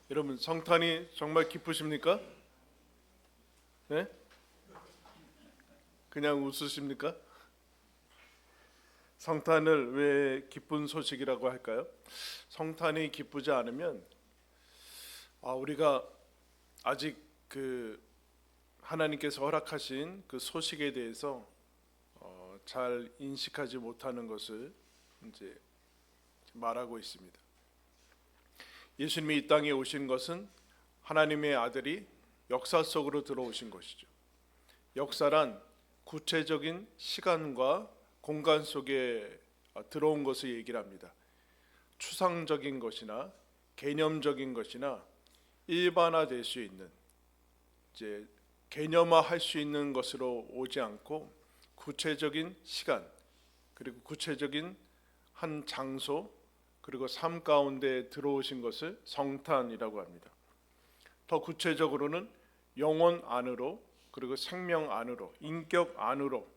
여러분, 성탄이 정말 기쁘십니까? 네? 그냥 웃으십니까? 성탄을 왜 기쁜 소식이라고 할까요? 성탄이 기쁘지 않으면 우리가 아직 하나님께서 허락하신 그 소식에 대해서 잘 인식하지 못하는 것을 이제 말하고 있습니다. 예수님이 이 땅에 오신 것은 하나님의 아들이 역사 속으로 들어오신 것이죠. 역사란 구체적인 시간과 공간 속에 들어온 것을 얘기를 합니다. 추상적인 것이나 개념적인 것이나 일반화될 수 있는, 이제 개념화할 수 있는 것으로 오지 않고 구체적인 시간, 그리고 구체적인 한 장소, 그리고 삶 가운데 들어오신 것을 성탄이라고 합니다. 더 구체적으로는 영혼 안으로, 그리고 생명 안으로, 인격 안으로,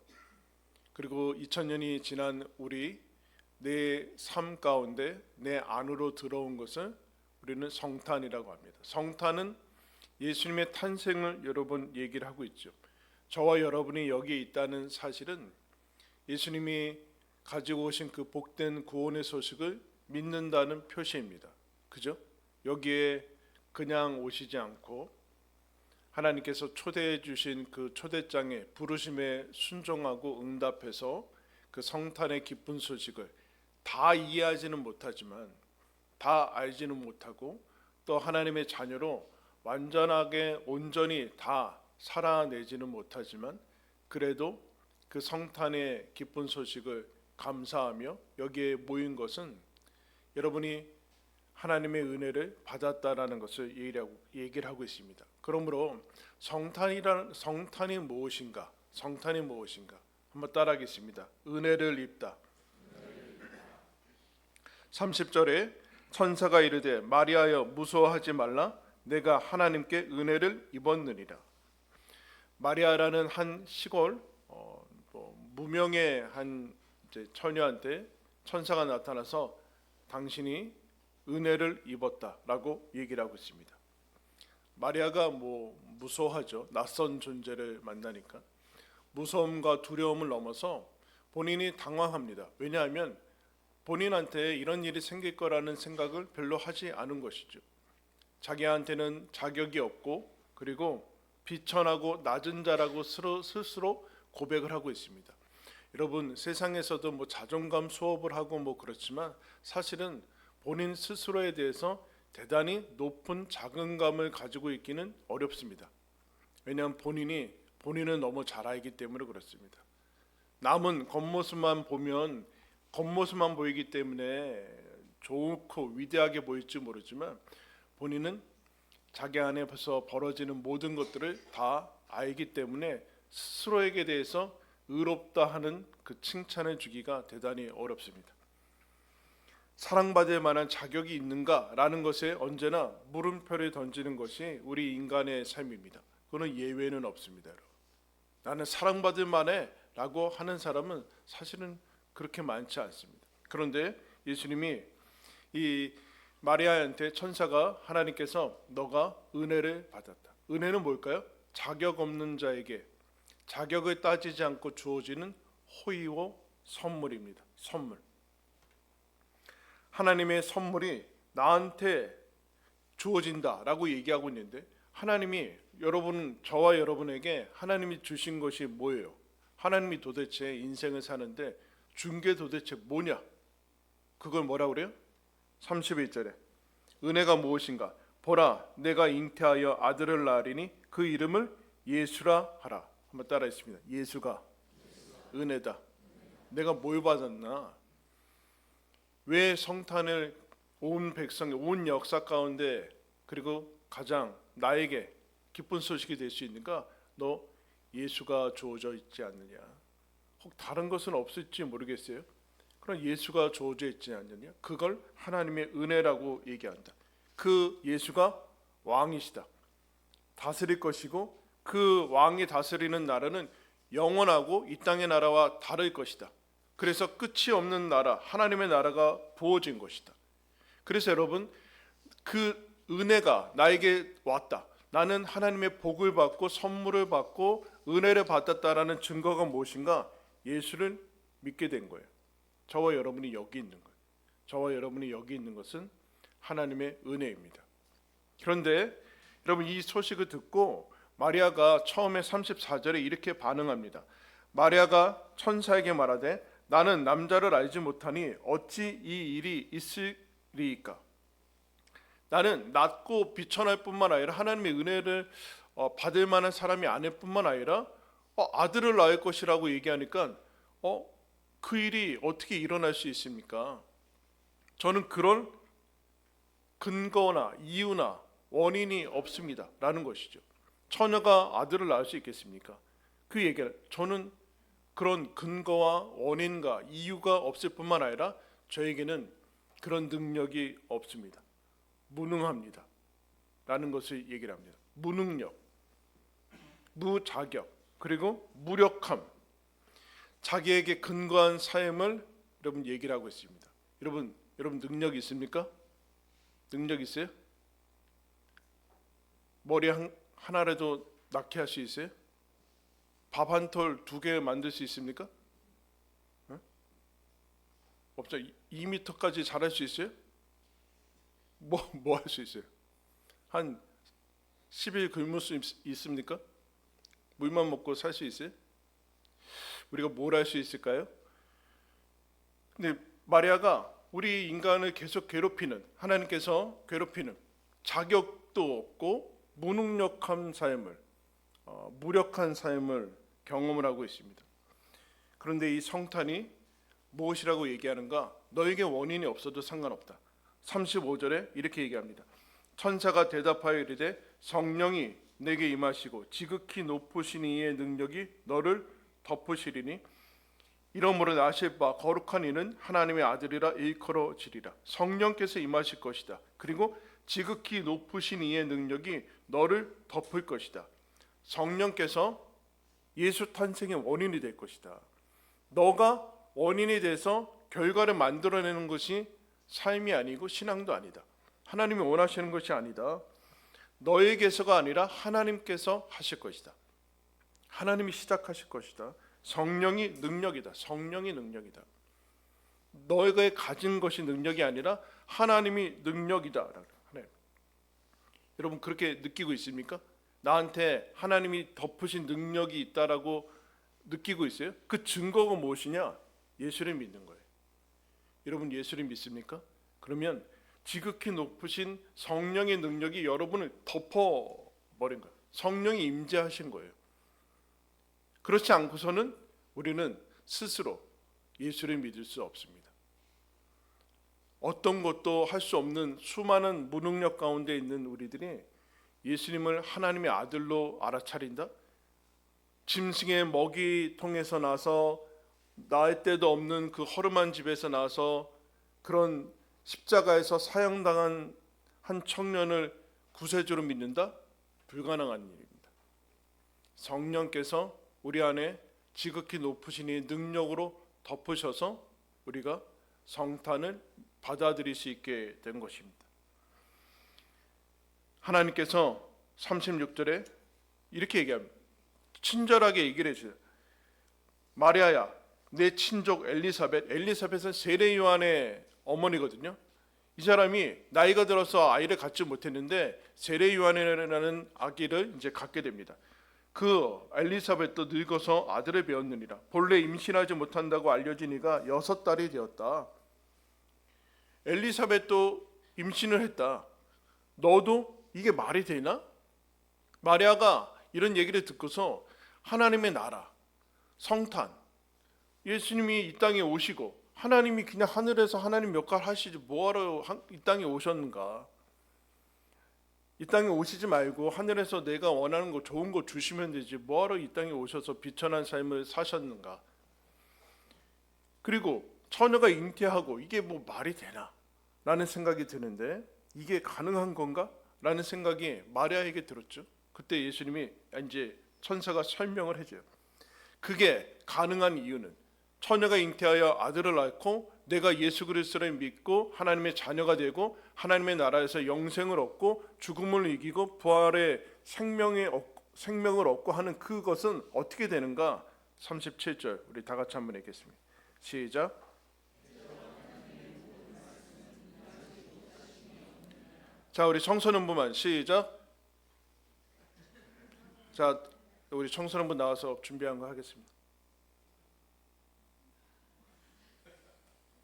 그리고 2000년이 지난 내 삶 가운데 내 안으로 들어온 것을 우리는 성탄이라고 합니다. 성탄은 예수님의 탄생을 여러 번 얘기를 하고 있죠. 저와 여러분이 여기에 있다는 사실은 예수님이 가지고 오신 그 복된 구원의 소식을 믿는다는 표시입니다. 그죠? 여기에 그냥 오시지 않고 하나님께서 초대해 주신 그 초대장에 부르심에 순종하고 응답해서 그 성탄의 기쁜 소식을 다 이해하지는 못하지만, 다 알지는 못하고, 또 하나님의 자녀로 완전하게 온전히 다 살아내지는 못하지만, 그래도 그 성탄의 기쁜 소식을 감사하며 여기에 모인 것은 여러분이 하나님의 은혜를 받았다라는 것을 얘기를 하고 있습니다. 그러므로 성탄이 무엇인가? 성탄이 무엇인가? 한번 따라하겠습니다. 은혜를 입다. 30절에 천사가 이르되 마리아여 무서워하지 말라, 내가 하나님께 은혜를 입었느니라. 마리아라는 한 시골 무명의 한 처녀한테 천사가 나타나서 당신이 은혜를 입었다라고 얘기를 하고 있습니다. 마리아가 무서워하죠. 낯선 존재를 만나니까 무서움과 두려움을 넘어서 본인이 당황합니다. 왜냐하면 본인한테 이런 일이 생길 거라는 생각을 별로 하지 않은 것이죠. 자기한테는 자격이 없고, 그리고 비천하고 낮은 자라고 스스로 고백을 하고 있습니다. 여러분, 세상에서도 자존감 수업을 하고 그렇지만 사실은 본인 스스로에 대해서 대단히 높은 자긍감을 가지고 있기는 어렵습니다. 왜냐하면 본인은 너무 잘 알기 때문에 그렇습니다. 남은 겉모습만 보이기 때문에 좋고 위대하게 보일지 모르지만, 본인은 자기 안에 벌어지는 모든 것들을 다 알기 때문에 스스로에게 대해서 의롭다 하는 그 칭찬을 주기가 대단히 어렵습니다. 사랑받을 만한 자격이 있는가라는 것에 언제나 물음표를 던지는 것이 우리 인간의 삶입니다. 그거는 예외는 없습니다. 여러분. 나는 사랑받을 만해 라고 하는 사람은 사실은 그렇게 많지 않습니다. 그런데 예수님이 이 마리아한테 천사가, 하나님께서 너가 은혜를 받았다. 은혜는 뭘까요? 자격 없는 자에게 자격을 따지지 않고 주어지는 호의와 선물입니다. 선물. 하나님의 선물이 나한테 주어진다라고 얘기하고 있는데, 하나님이 저와 여러분에게 하나님이 주신 것이 뭐예요? 하나님이 도대체 인생을 사는데 준 게 도대체 뭐냐? 그걸 뭐라 그래요? 31절에 은혜가 무엇인가? 보라, 내가 잉태하여 아들을 낳으리니 그 이름을 예수라 하라. 한번 따라했습니다. 예수가 은혜다. 내가 뭘 받았나? 왜 성탄을 온 백성의 온 역사 가운데, 그리고 가장 나에게 기쁜 소식이 될 수 있는가? 너 예수가 주어져 있지 않느냐? 혹 다른 것은 없을지 모르겠어요. 그럼 예수가 주어져 있지 않느냐? 그걸 하나님의 은혜라고 얘기한다. 그 예수가 왕이시다. 다스릴 것이고, 그 왕이 다스리는 나라는 영원하고 이 땅의 나라와 다를 것이다. 그래서 끝이 없는 나라, 하나님의 나라가 부어진 것이다. 그래서 여러분, 그 은혜가 나에게 왔다. 나는 하나님의 복을 받고 선물을 받고 은혜를 받았다라는 증거가 무엇인가? 예수를 믿게 된 거예요. 저와 여러분이 여기 있는 거예요. 저와 여러분이 여기 있는 것은 하나님의 은혜입니다. 그런데 여러분, 이 소식을 듣고 마리아가 처음에 34절에 이렇게 반응합니다. 마리아가 천사에게 말하되 나는 남자를 알지 못하니 어찌 이 일이 있으리이까. 나는 낮고 비천할 뿐만 아니라 하나님의 은혜를 받을 만한 사람이 아닐 뿐만 아니라 아들을 낳을 것이라고 얘기하니까 그 일이 어떻게 일어날 수 있습니까? 저는 그런 근거나 이유나 원인이 없습니다 라는 것이죠. 처녀가 아들을 낳을 수 있겠습니까? 그 얘기를, 저는 그런 근거와 원인과 이유가 없을 뿐만 아니라 저에게는 그런 능력이 없습니다. 무능합니다 라는 것을 얘기를 합니다. 무능력, 무자격, 그리고 무력함, 자기에게 근거한 삶을 여러분 얘기를 하고 있습니다. 여러분 능력 있습니까? 능력 있어요? 머리 하나라도 낳게 할 수 있어요? 밥 한 톨 2개 만들 수 있습니까? 없죠. 2m까지 자랄 수 있어요? 뭐 할 수 있어요? 한 10일 굶을 수 있습니까? 물만 먹고 살 수 있어요? 우리가 뭘 할 수 있을까요? 근데 마리아가 우리 인간을 계속 괴롭히는, 하나님께서 괴롭히는 자격도 없고 무능력한 삶을, 무력한 삶을 경험을 하고 있습니다. 그런데 이 성탄이 무엇이라고 얘기하는가? 너에게 원인이 없어도 상관없다. 35절에 이렇게 얘기합니다. 천사가 대답하여 이르되 성령이 내게 임하시고 지극히 높으신 이의 능력이 너를 덮으시리니 이러므로 나실 바 거룩한 이는 하나님의 아들이라 일컬어지리라. 성령께서 임하실 것이다. 그리고 지극히 높으신 이의 능력이 너를 덮을 것이다. 성령께서 예수 탄생의 원인이 될 것이다. 너가 원인이 돼서 결과를 만들어내는 것이 삶이 아니고 신앙도 아니다. 하나님이 원하시는 것이 아니다. 너에게서가 아니라 하나님께서 하실 것이다. 하나님이 시작하실 것이다. 성령이 능력이다. 성령이 능력이다. 너에게 가진 것이 능력이 아니라 하나님이 능력이다. 여러분 그렇게 느끼고 있습니까? 나한테 하나님이 덮으신 능력이 있다라고 느끼고 있어요? 그 증거가 무엇이냐? 예수를 믿는 거예요. 여러분 예수를 믿습니까? 그러면 지극히 높으신 성령의 능력이 여러분을 덮어버린 거예요. 성령이 임재하신 거예요. 그렇지 않고서는 우리는 스스로 예수를 믿을 수 없습니다. 어떤 것도 할 수 없는 수많은 무능력 가운데 있는 우리들이 예수님을 하나님의 아들로 알아차린다? 짐승의 먹이통에서 나서 낳을 데도 없는 그 허름한 집에서 나서 그런 십자가에서 사형당한 한 청년을 구세주로 믿는다? 불가능한 일입니다. 성령께서 우리 안에 지극히 높으신 이 능력으로 덮으셔서 우리가 성탄을 받아들일 수 있게 된 것입니다. 하나님께서 36절에 이렇게 얘기합니다. 친절하게 얘기를 해주세요. 마리아야, 내 친족 엘리사벳은 세례 요한의 어머니거든요. 이 사람이 나이가 들어서 아이를 갖지 못했는데 세례 요한이라는 아기를 이제 갖게 됩니다. 그 엘리사벳도 늙어서 아들을 배웠느니라. 본래 임신하지 못한다고 알려진 이가 6달이 되었다. 엘리사벳도 임신을 했다. 너도 이게 말이 되나? 마리아가 이런 얘기를 듣고서 하나님의 나라, 성탄, 예수님이 이 땅에 오시고 하나님이 그냥 하늘에서 하나님 역할 하시지 뭐하러 이 땅에 오셨는가? 이 땅에 오시지 말고 하늘에서 내가 원하는 거 좋은 거 주시면 되지 뭐하러 이 땅에 오셔서 비천한 삶을 사셨는가? 그리고 처녀가 잉태하고 이게 뭐 말이 되나? 라는 생각이 드는데 이게 가능한 건가? 라는 생각이 마리아에게 들었죠. 그때 예수님이 이제 천사가 설명을 해줘요. 그게 가능한 이유는 처녀가 잉태하여 아들을 낳고 내가 예수 그리스도를 믿고 하나님의 자녀가 되고 하나님의 나라에서 영생을 얻고 죽음을 이기고 부활의 생명을 얻고 하는 그것은 어떻게 되는가? 37절 우리 다 같이 한번 읽겠습니다. 시작. 자, 우리 청소년부만 시작. 자, 우리 청소년부 나와서 준비한 거 하겠습니다.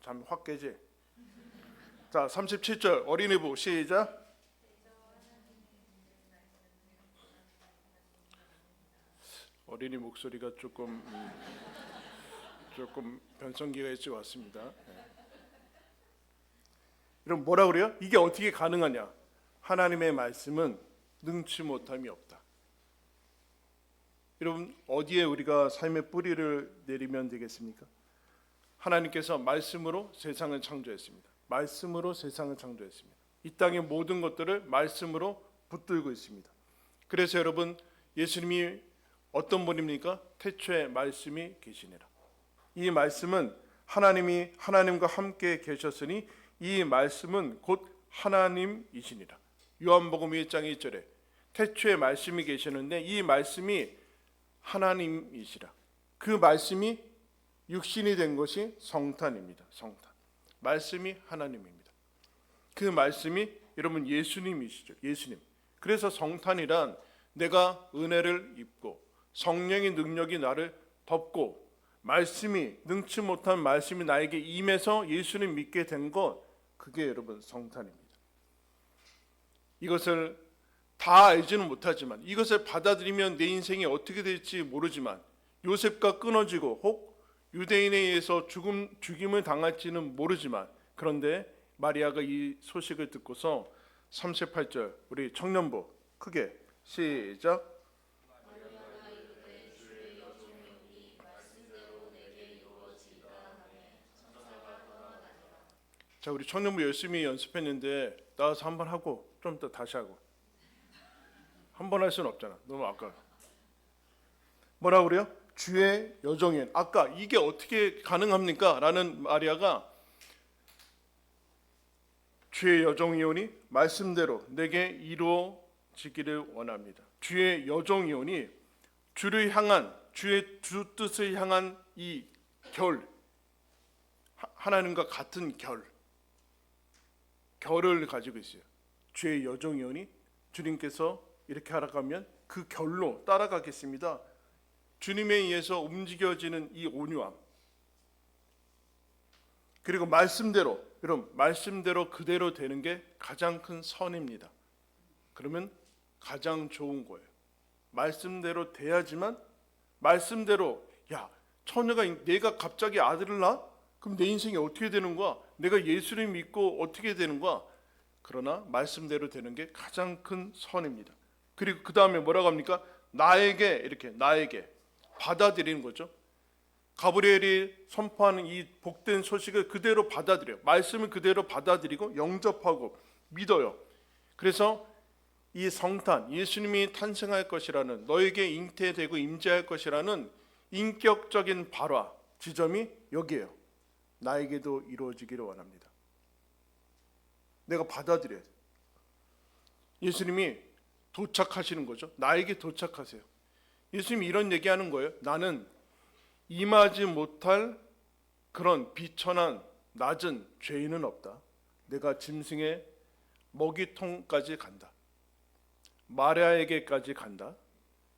잠 확 깨지. 자, 37절 어린이부 시작. 어린이 목소리가 조금 변성기가 일찍 왔습니다. 네. 그럼 뭐라 그래요? 이게 어떻게 가능하냐? 하나님의 말씀은 능치 못함이 없다. 여러분, 어디에 우리가 삶의 뿌리를 내리면 되겠습니까? 하나님께서 말씀으로 세상을 창조했습니다. 말씀으로 세상을 창조했습니다. 이 땅의 모든 것들을 말씀으로 붙들고 있습니다. 그래서 여러분, 예수님이 어떤 분입니까? 태초에 말씀이 계시니라. 이 말씀은 하나님이 하나님과 함께 계셨으니 이 말씀은 곧 하나님이시니라. 요한복음 1장 1절에 태초에 말씀이 계시는데 이 말씀이 하나님이시라. 그 말씀이 육신이 된 것이 성탄입니다. 성탄. 말씀이 하나님입니다. 그 말씀이 여러분 예수님이시죠. 예수님. 그래서 성탄이란 내가 은혜를 입고 성령의 능력이 나를 덮고 말씀이 능치 못한 말씀이 나에게 임해서 예수님 믿게 된 것, 그게 여러분 성탄입니다. 이것을 다 알지는 못하지만 이것을 받아들이면 내 인생이 어떻게 될지 모르지만 요셉과 끊어지고 혹 유대인에 의해서 죽임을 당할지는 모르지만 그런데 마리아가 이 소식을 듣고서 38절 우리 청년부 크게 시작. 자, 우리 청년부 열심히 연습했는데 나와서 한번 하고 좀 더 다시 하고 한 번 할 수는 없잖아. 너무 아까워. 뭐라 그래요? 주의 여종인. 아까 이게 어떻게 가능합니까? 라는 마리아가 주의 여종이오니 말씀대로 내게 이루어지기를 원합니다. 주의 여종이오니 주를 향한 주의 주 뜻을 향한 이 결, 하나님과 같은 결을 가지고 있어요. 주의 여종이오니 주님께서 이렇게 하라고 하면 그 결로 따라가겠습니다. 주님에 의해서 움직여지는 이 온유함, 그리고 말씀대로, 여러분 말씀대로 그대로 되는 게 가장 큰 선입니다. 그러면 가장 좋은 거예요. 말씀대로 돼야지만, 말씀대로 야 처녀가 내가 갑자기 아들을 낳아? 그럼 내 인생이 어떻게 되는 거야? 내가 예수를 믿고 어떻게 되는 거야? 그러나 말씀대로 되는 게 가장 큰 선입니다. 그리고 그 다음에 뭐라고 합니까? 나에게 받아들이는 거죠. 가브리엘이 선포하는 이 복된 소식을 그대로 받아들여요. 말씀을 그대로 받아들이고 영접하고 믿어요. 그래서 이 성탄, 예수님이 탄생할 것이라는, 너에게 잉태되고 임재할 것이라는 인격적인 발화 지점이 여기에요. 나에게도 이루어지기를 원합니다. 내가 받아들여야 돼. 예수님이 도착하시는 거죠. 나에게 도착하세요. 예수님이 이런 얘기하는 거예요. 나는 임하지 못할 그런 비천한 낮은 죄인은 없다. 내가 짐승의 먹이통까지 간다. 마리아에게까지 간다.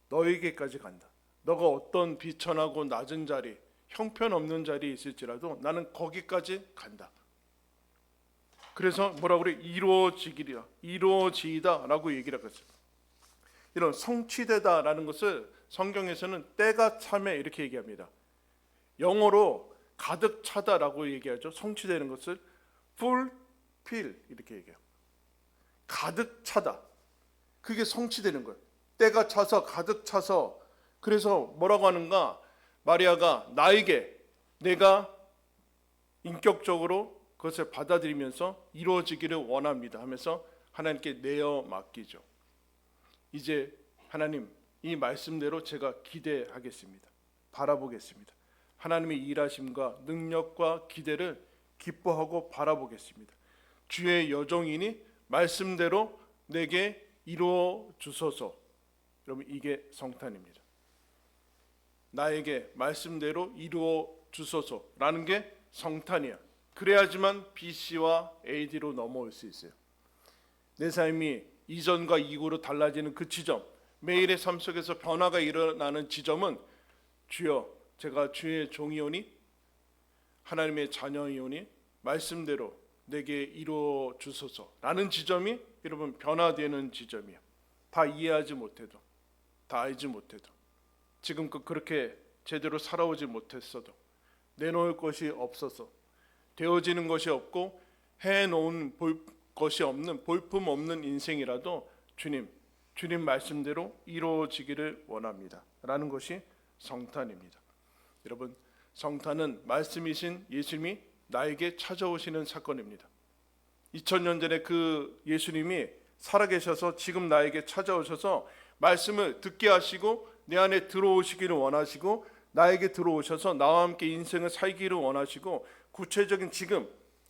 너에게까지 간다. 너가 어떤 비천하고 낮은 자리, 형편없는 자리에 있을지라도 나는 거기까지 간다. 그래서 뭐라고 그래? 이루어지이다 라고 얘기를 했어요. 이런 성취되다라는 것을 성경에서는 때가 참에 이렇게 얘기합니다. 영어로 가득 차다라고 얘기하죠. 성취되는 것을 fulfill 이렇게 얘기해요. 가득 차다. 그게 성취되는 거예요. 때가 차서 가득 차서. 그래서 뭐라고 하는가? 마리아가 나에게 내가 인격적으로 그것을 받아들이면서 이루어지기를 원합니다 하면서 하나님께 내어 맡기죠. 이제 하나님 이 말씀대로 제가 기대하겠습니다. 바라보겠습니다. 하나님의 일하심과 능력과 기대를 기뻐하고 바라보겠습니다. 주의 여종이니 말씀대로 내게 이루어 주소서. 여러분, 이게 성탄입니다. 나에게 말씀대로 이루어 주소서라는 게 성탄이야. 그래야지만 BC와 AD로 넘어올 수 있어요. 내 삶이 이전과 이후로 달라지는 그 지점, 매일의 삶 속에서 변화가 일어나는 지점은 주여, 제가 주의 종이오니 하나님의 자녀이오니 말씀대로 내게 이루어 주소서라는 지점이 여러분 변화되는 지점이에요. 다 이해하지 못해도, 다 알지 못해도, 지금껏 그렇게 제대로 살아오지 못했어도, 내놓을 것이 없어서, 되어지는 것이 없고 해놓은 것이 없는, 볼품 없는 인생이라도 주님 말씀대로 이루어지기를 원합니다 라는 것이 성탄입니다. 여러분, 성탄은 말씀이신 예수님이 나에게 찾아오시는 사건입니다. 2000년 전에 그 예수님이 살아계셔서 지금 나에게 찾아오셔서 말씀을 듣게 하시고 내 안에 들어오시기를 원하시고 나에게 들어오셔서 나와 함께 인생을 살기를 원하시고 구체적인 지금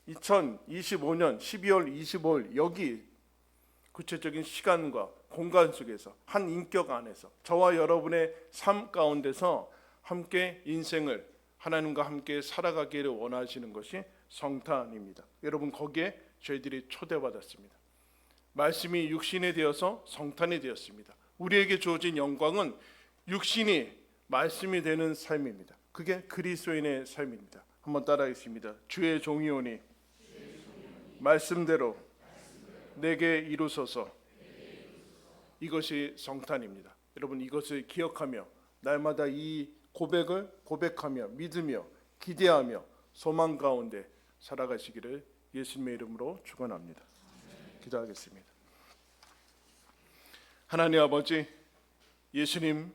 2025년 12월 25일 여기 구체적인 시간과 공간 속에서 한 인격 안에서 저와 여러분의 삶 가운데서 함께 인생을 하나님과 함께 살아가기를 원하시는 것이 성탄입니다. 여러분, 거기에 저희들이 초대받았습니다. 말씀이 육신이 되어서 성탄이 되었습니다. 우리에게 주어진 영광은 육신이 말씀이 되는 삶입니다. 그게 그리스도인의 삶입니다. 한번 따라하겠습니다. 주의 종이오니 말씀대로 내게 이루소서. 이것이 성탄입니다. 여러분, 이것을 기억하며 날마다 이 고백을 고백하며 믿으며 기대하며 소망 가운데 살아가시기를 예수님의 이름으로 축원합니다. 기도하겠습니다. 하나님 아버지, 예수님